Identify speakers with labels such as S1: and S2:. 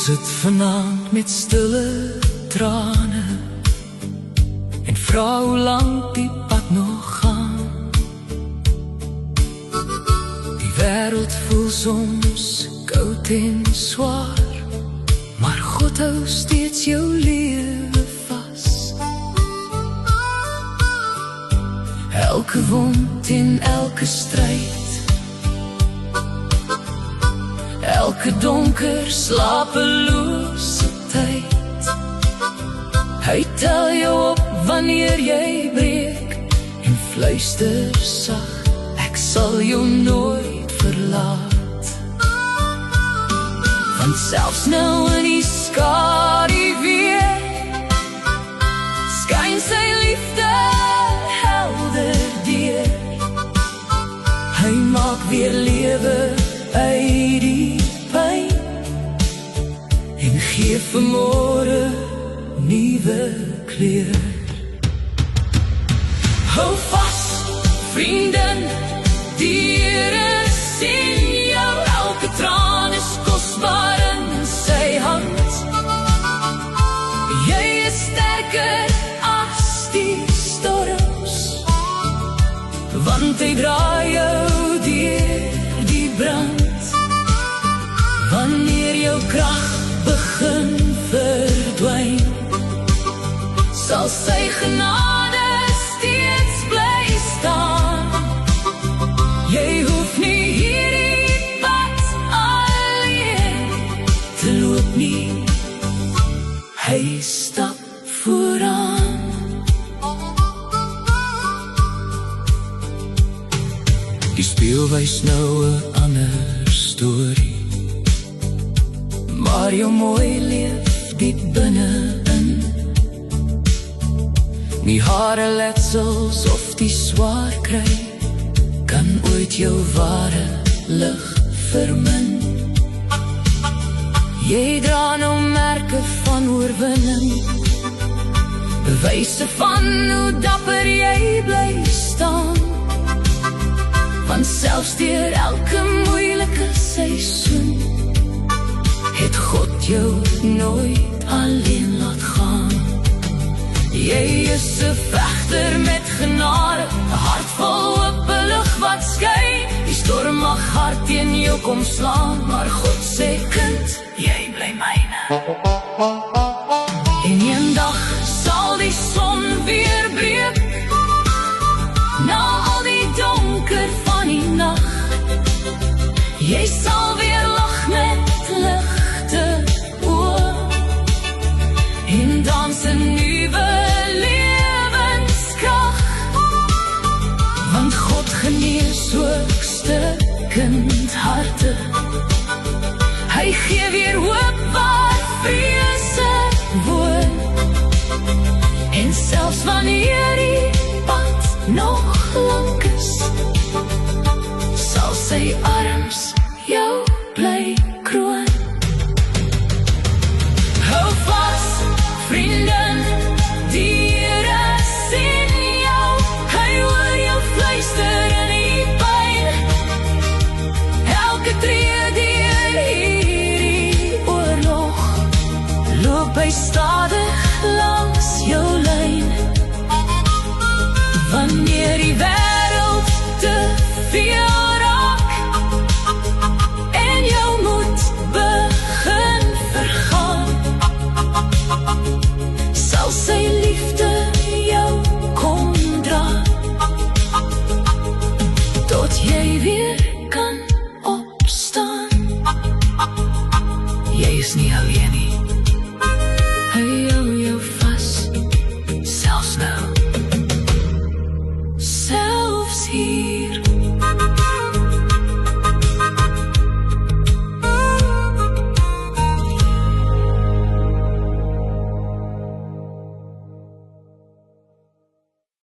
S1: sit vanaand met stille trane en vra hoe lang die pad nog gaan. Die wêreld voel soms koud en swaar, maar God hou steeds jou lewe vas. Elke wond en elke stryd, elke donker slapelose tyd, hy tel jou op wanneer jy breek en fluister sag, ek sal jou nooit verlaat. Want selfs nou in die skadu weer, skyn sy liefde helder deur. Hy maak weer lewe uit die pyn en gee vir môre nuwe kleur. Hou vas, vriendin, die Here sien jou, elke traan is kosbaar in sy hand. Jy is sterker as die storms, want hy draai jou deur die brand. Wanneer jou krag begin verdwyn, sal sy genade steeds bly staan. Jy hoef nie hierdie pad alleen te loop nie, hy stap vooraan. Die spieël wys nou 'n ander storie, maar jou mooi leef diep binne-in. Nie hare letsels of die swaar kry kan ooit jou ware lig vermin. Jy dra nou merke van oorwinning, bewyse van hoe dapper jy bly staan. Want selfs deur elke moeilike seisoen, het God jou nooit alleen laat gaan. Jy is 'n vegter met genade, 'n hart vol oop lig wat skyn. Die storm mag hard teen jou kom slaan, maar God sê kind, jy bly myne. En eendag sal die son weer breek, na al die donker van die nag. Jy sal weer lag met ligte oë en dans 'n nuwe lewenskrag. Want God genees ook stikkend harte, hy gee weer hoop waar vrese woon. En selfs wanneer die pad nog lank is, sal sy arms jou bly kroon. Hou vas, vriendin, die Here sien jou, hy hoor jou fluister in die pyn. Elke tree deur hierdie oorlog, loop hy stadig langs jou lyn. Wanneer die wêreld te veel raak en jou moed begin vergaan, sal sy liefde jou kom dra, tot jy weer kan opstaan. Jy is nie alleen nie.